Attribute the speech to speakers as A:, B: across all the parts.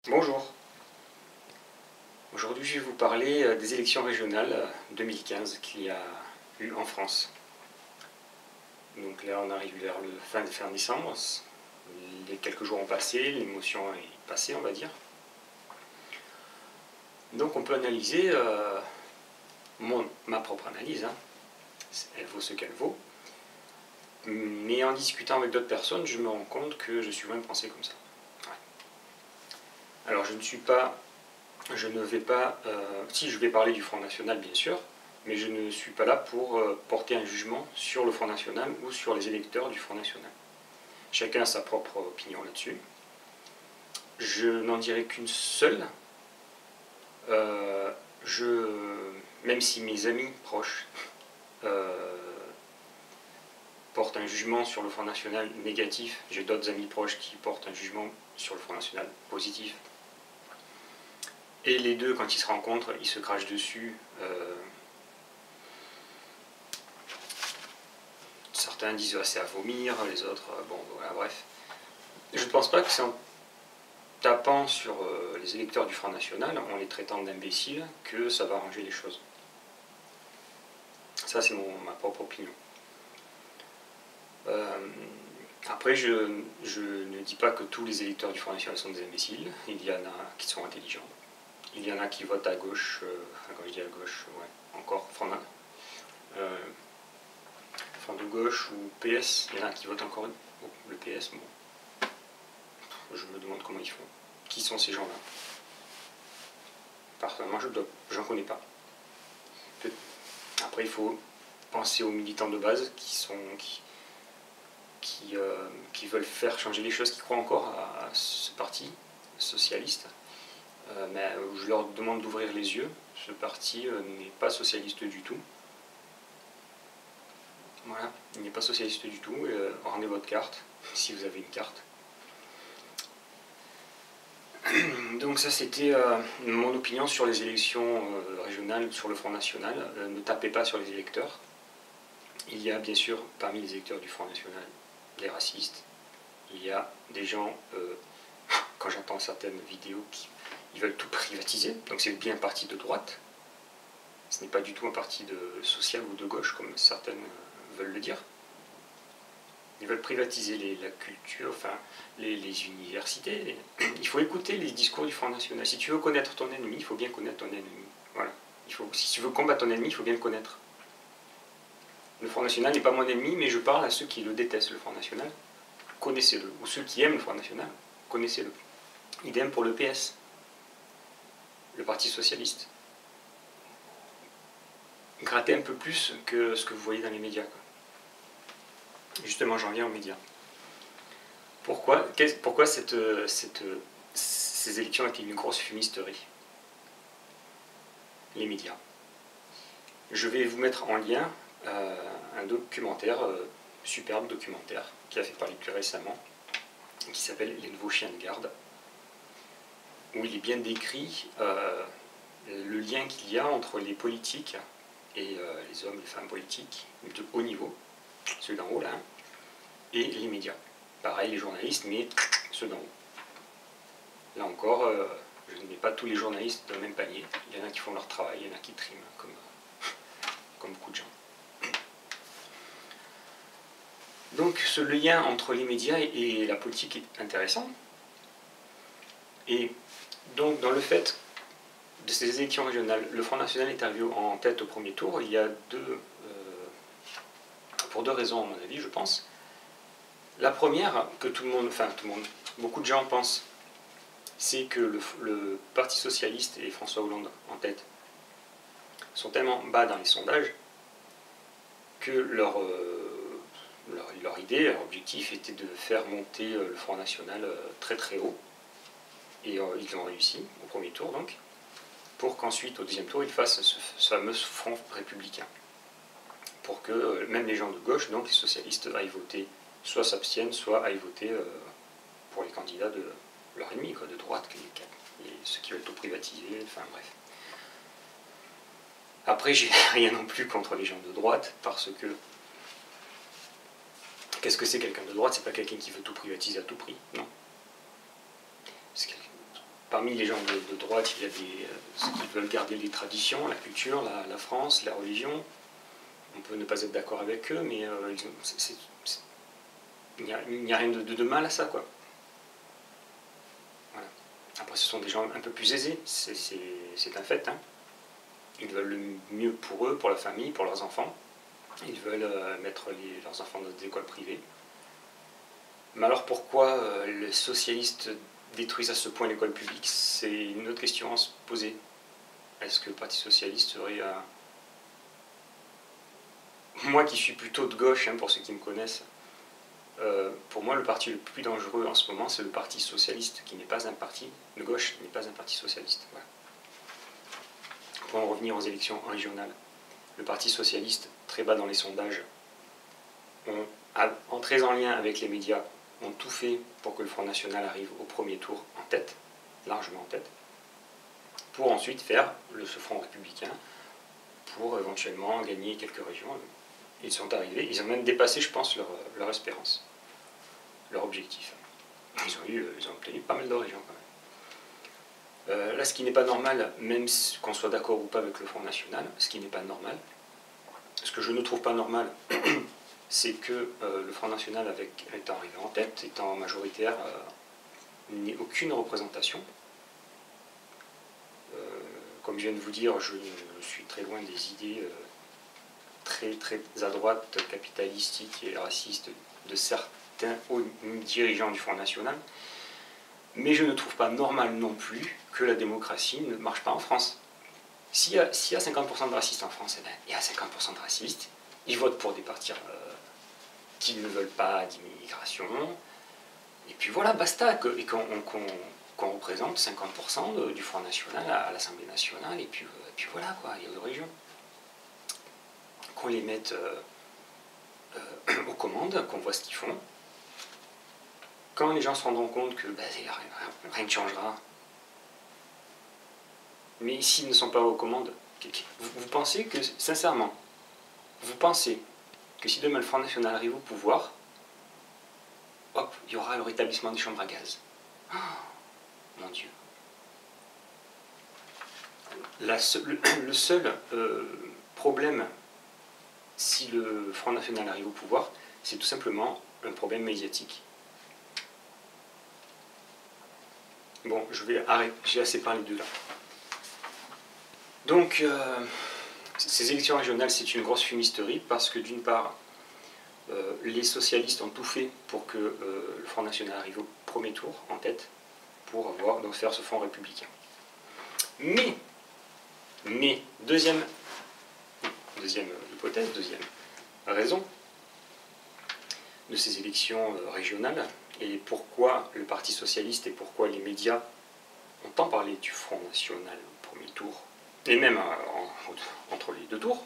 A: Bonjour. Aujourd'hui, je vais vous parler des élections régionales 2015 qu'il y a eu en France. Donc là, on arrive vers le fin décembre. Les quelques jours ont passé, l'émotion est passée, on va dire. Donc on peut analyser ma propre analyse. Elle vaut ce qu'elle vaut. Mais en discutant avec d'autres personnes, je me rends compte que je suis loin de penser comme ça. Ouais. Alors je ne vais pas, si je vais parler du Front National bien sûr, mais je ne suis pas là pour porter un jugement sur le Front National ou sur les électeurs du Front National. Chacun a sa propre opinion là-dessus. Je n'en dirai qu'une seule. Même si mes amis proches portent un jugement sur le Front National négatif, j'ai d'autres amis proches qui portent un jugement sur le Front National positif. Et les deux, quand ils se rencontrent, ils se crachent dessus. Certains disent c'est à vomir, les autres, bon voilà, bref. Je ne pense pas que c'est en tapant sur les électeurs du Front National, en les traitant d'imbéciles, que ça va arranger les choses. Ça, c'est ma propre opinion. Après, je ne dis pas que tous les électeurs du Front National sont des imbéciles. Il y en a qui sont intelligents. Il y en a qui votent à gauche, quand je dis à gauche, ouais, encore Front de gauche ou PS, il y en a qui votent encore le PS, bon. Je me demande comment ils font. Qui sont ces gens-là? Personnellement, j'en connais pas. Après, il faut penser aux militants de base qui veulent faire changer les choses, qui croient encore à ce parti socialiste. Mais je leur demande d'ouvrir les yeux. Ce parti n'est pas socialiste du tout. Voilà, il n'est pas socialiste du tout. Rendez votre carte, si vous avez une carte. Donc ça, c'était mon opinion sur les élections régionales, sur le Front National. Ne tapez pas sur les électeurs. Il y a bien sûr, parmi les électeurs du Front National, des racistes. Il y a des gens, quand j'entends certaines vidéos, qui veulent tout privatiser. Donc c'est bien un parti de droite. Ce n'est pas du tout un parti social ou de gauche, comme certaines veulent le dire. Ils veulent privatiser la culture, enfin, les universités. Il faut écouter les discours du Front National. Si tu veux connaître ton ennemi, il faut bien connaître ton ennemi. Voilà. Si tu veux combattre ton ennemi, il faut bien le connaître. Le Front National n'est pas mon ennemi, mais je parle à ceux qui le détestent, le Front National. Connaissez-le. Ou ceux qui aiment le Front National, connaissez-le. Idem pour le PS, le Parti Socialiste. Grattez un peu plus que ce que vous voyez dans les médias. Justement, j'en viens aux médias. Pourquoi ces élections étaient une grosse fumisterie? Les médias. Je vais vous mettre en lien un documentaire, superbe documentaire, qui a fait parler plus récemment, qui s'appelle Les Nouveaux Chiens de Garde, où il est bien décrit le lien qu'il y a entre les politiques et les hommes et les femmes politiques de haut niveau, ceux d'en haut là, et les médias. Pareil, les journalistes, mais ceux d'en haut. Là encore, je ne mets pas tous les journalistes dans le même panier. Il y en a qui font leur travail, il y en a qui triment, comme beaucoup de gens. Donc ce lien entre les médias et la politique est intéressant. Et donc dans le fait de ces élections régionales, le Front National est arrivé en tête au premier tour. Il y a pour deux raisons à mon avis, je pense. La première, que beaucoup de gens pensent, c'est que le Parti Socialiste et François Hollande en tête sont tellement bas dans les sondages que leur idée, leur objectif était de faire monter le Front National très très haut. Et ils ont réussi, au premier tour donc, pour qu'ensuite, au deuxième tour, ils fassent ce fameux Front républicain. Pour que même les gens de gauche, donc les socialistes, aillent voter, soit s'abstiennent, soit aillent voter pour les candidats de leur ennemi, de droite, ceux qui veulent tout privatiser, enfin bref. Après, j'ai rien non plus contre les gens de droite, parce que qu'est-ce que c'est quelqu'un de droite? C'est pas quelqu'un qui veut tout privatiser à tout prix, non. parmi les gens de droite, il y a ceux qui veulent garder les traditions, la culture, la France, la religion. On peut ne pas être d'accord avec eux, mais il n'y a rien de mal à ça, quoi. Voilà. Après, ce sont des gens un peu plus aisés, c'est un fait. Hein. Ils veulent le mieux pour eux, pour la famille, pour leurs enfants. Ils veulent mettre leurs enfants dans des écoles privées. Mais alors pourquoi les socialistes détruisent à ce point l'école publique? C'est une autre question à se poser. Est-ce que le Parti socialiste serait... Moi qui suis plutôt de gauche, hein, pour ceux qui me connaissent, pour moi le parti le plus dangereux en ce moment, c'est le Parti socialiste, qui n'est pas un parti de gauche, qui n'est pas un parti socialiste. Voilà. Pour en revenir aux élections régionales, le Parti socialiste, très bas dans les sondages, en très en lien avec les médias, ont tout fait pour que le Front National arrive au premier tour en tête, largement en tête, pour ensuite faire ce Front républicain, pour éventuellement gagner quelques régions. Ils sont arrivés, ils ont même dépassé, je pense, leur espérance, leur objectif. Ils ont obtenu pas mal de régions quand même. Là, ce qui n'est pas normal, même qu'on soit d'accord ou pas avec le Front National, ce qui n'est pas normal, ce que je ne trouve pas normal, c'est que le Front National, étant arrivé en tête, étant majoritaire, n'ait aucune représentation. Comme je viens de vous dire, je suis très loin des idées très, très à droite, capitalistiques et racistes de certains hauts dirigeants du Front National. Mais je ne trouve pas normal non plus que la démocratie ne marche pas en France. S'il y a 50% de racistes en France, eh bien, il y a 50% de racistes. Ils votent pour des partis qui ne veulent pas d'immigration. Et puis voilà, basta. Et qu'on représente 50% du Front National à l'Assemblée nationale. Et puis voilà, quoi, il y a deux régions. Qu'on les mette aux commandes, qu'on voit ce qu'ils font. Quand les gens se rendront compte que rien ne changera, mais s'ils ne sont pas aux commandes, vous pensez que, sincèrement, vous pensez que si demain le Front National arrive au pouvoir, hop, il y aura le rétablissement des chambres à gaz. Oh, mon Dieu. Le seul problème, si le Front National arrive au pouvoir, c'est tout simplement un problème médiatique. Bon, je vais arrêter, j'ai assez parlé de là. Donc, ces élections régionales, c'est une grosse fumisterie parce que d'une part, les socialistes ont tout fait pour que le Front National arrive au premier tour, en tête, pour donc faire ce Front républicain. Mais deuxième hypothèse, deuxième raison de ces élections régionales, et pourquoi le Parti socialiste et pourquoi les médias ont tant parlé du Front National au premier tour, et même entre les deux tours,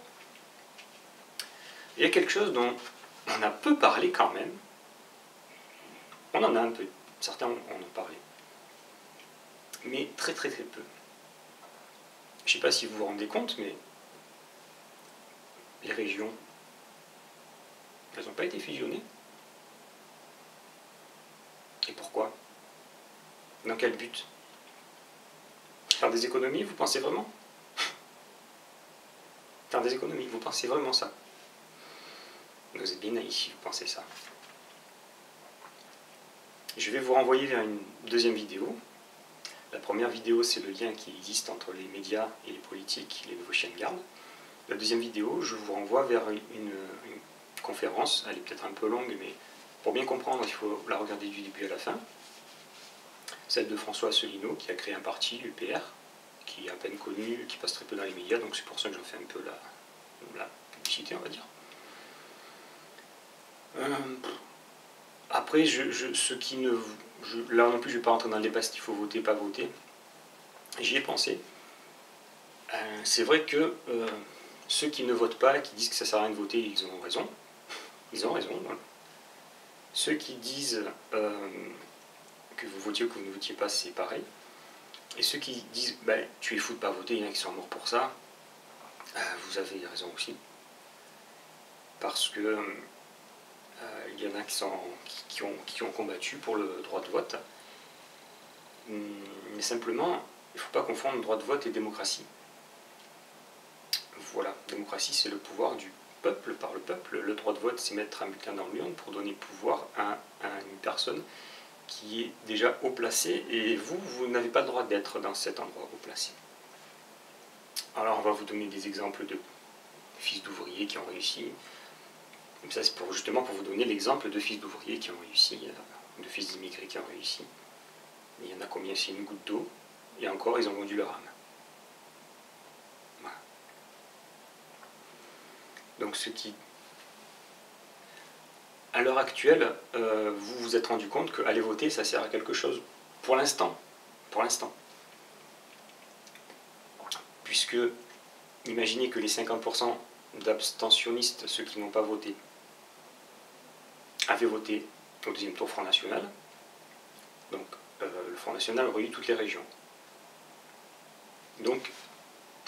A: il y a quelque chose dont on a peu parlé quand même. On en a un peu, certains en ont parlé, mais très très très peu. Je ne sais pas si vous vous rendez compte, mais les régions, elles n'ont pas été fusionnées. Et pourquoi? Dans quel but? Faire des économies, vous pensez vraiment? Faire des économies, vous pensez vraiment ça? Vous êtes bien naïf si vous pensez ça. Je vais vous renvoyer vers une deuxième vidéo. La première vidéo, c'est le lien qui existe entre les médias et les politiques, les nouveaux chiens de garde. La deuxième vidéo, je vous renvoie vers une conférence. Elle est peut-être un peu longue, mais pour bien comprendre, il faut la regarder du début à la fin. Celle de François Asselineau, qui a créé un parti, l'UPR, qui est à peine connu, qui passe très peu dans les médias, donc c'est pour ça que j'en fais un peu la publicité, on va dire. Après, ceux qui ne... là non plus, je ne vais pas rentrer dans le débat s'il faut voter, pas voter. J'y ai pensé. C'est vrai que ceux qui ne votent pas, qui disent que ça ne sert à rien de voter, ils ont raison. Ils ont raison. Voilà. Ceux qui disent que vous votiez ou que vous ne votiez pas, c'est pareil. Et ceux qui disent tu es fou de ne pas voter, il y en a qui sont morts pour ça, vous avez raison aussi. Parce que il y en a qui ont combattu pour le droit de vote. Mais simplement, il ne faut pas confondre droit de vote et démocratie. Voilà, démocratie c'est le pouvoir du peuple par le peuple. Le droit de vote c'est mettre un bulletin dans l'urne pour donner pouvoir à une personne qui est déjà haut placée et vous n'avez pas le droit d'être dans cet endroit haut placé. Alors on va vous donner des exemples de fils d'ouvriers qui ont réussi. Ça c'est justement pour vous donner l'exemple de fils d'ouvriers qui ont réussi, de fils d'immigrés qui ont réussi. Il y en a combien? C'est une goutte d'eau, et encore ils ont vendu leur âme. Voilà. Donc ce qui... À l'heure actuelle, vous vous êtes rendu compte qu'aller voter, ça sert à quelque chose. Pour l'instant. Pour l'instant. Puisque, imaginez que les 50% d'abstentionnistes, ceux qui n'ont pas voté, avaient voté au deuxième tour Front National. Donc, le Front National aurait eu toutes les régions. Donc,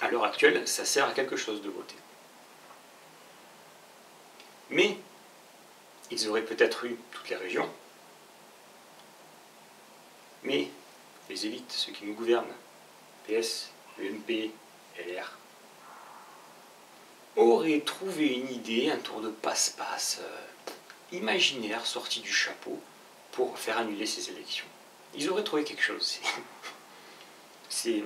A: à l'heure actuelle, ça sert à quelque chose de voter. Mais, ils auraient peut-être eu toutes les régions. Mais, les élites, ceux qui nous gouvernent, PS, UMP, LR, auraient trouvé une idée, un tour de passe-passe imaginaire sorti du chapeau pour faire annuler ces élections. Ils auraient trouvé quelque chose. C'est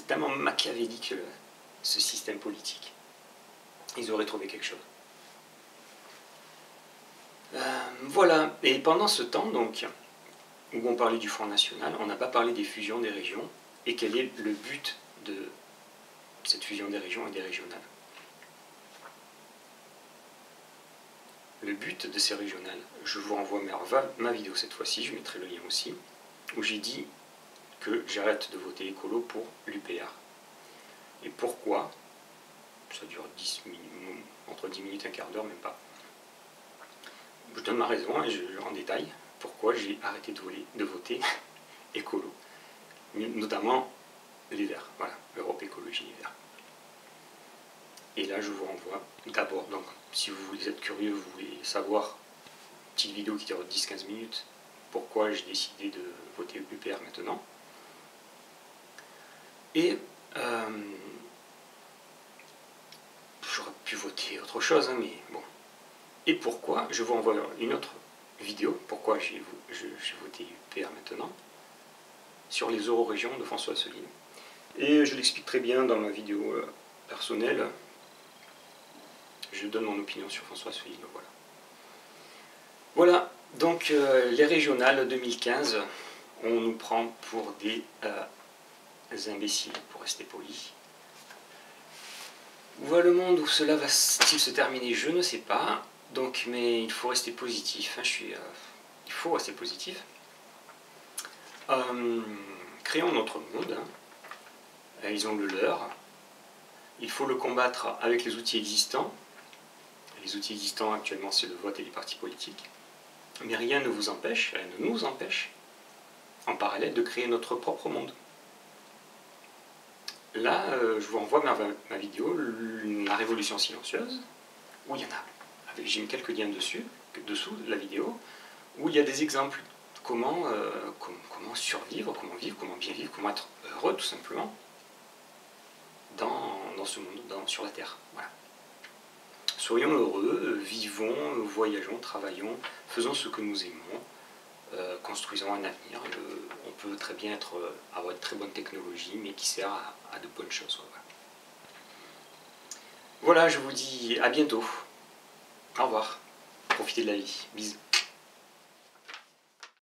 A: tellement machiavélique ce système politique. Ils auraient trouvé quelque chose. Voilà. Et pendant ce temps, donc, où on parlait du Front National, on n'a pas parlé des fusions des régions et quel est le but de cette fusion des régions et des régionales. Le but de ces régionales, je vous renvoie ma vidéo cette fois-ci, je mettrai le lien aussi, où j'ai dit que j'arrête de voter écolo pour l'UPR. Et pourquoi? Ça dure 10 minutes, entre 10 minutes et un quart d'heure, même pas. Je donne ma raison en détail pourquoi j'ai arrêté de voter écolo, notamment les Verts, voilà, Europe Écologie Les Verts. Et là, je vous renvoie d'abord, donc si vous êtes curieux, vous voulez savoir, une petite vidéo qui dure 10-15 minutes, pourquoi j'ai décidé de voter UPR maintenant. Et j'aurais pu voter autre chose, hein, mais bon. Et pourquoi, je vous renvoie une autre vidéo, pourquoi j'ai voté UPR maintenant, sur les eurorégions de François Asselineau. Et je l'explique très bien dans ma vidéo personnelle. Je donne mon opinion sur François Asselineau, voilà. Voilà, donc les régionales 2015, on nous prend pour des imbéciles, pour rester poli. Où va le monde, où cela va-t-il se terminer, je ne sais pas. Donc, mais il faut rester positif, hein, il faut rester positif. Créons notre monde, hein. Ils ont le leur. Il faut le combattre avec les outils existants. Les outils existants actuellement, c'est le vote et les partis politiques. Mais rien ne vous empêche, rien ne nous empêche, en parallèle, de créer notre propre monde. Là, je vous renvoie vers ma vidéo, La Révolution silencieuse, où il y en a. J'ai mis quelques liens dessous la vidéo, où il y a des exemples comment survivre, comment vivre, comment bien vivre, comment être heureux tout simplement dans ce monde, sur la Terre. Voilà. Soyons heureux, vivons, voyageons, travaillons, faisons ce que nous aimons, construisons un avenir. On peut très bien avoir de très bonnes technologies, mais qui sert à de bonnes choses. Voilà, je vous dis à bientôt. Au revoir. Profitez de la vie. Bisous.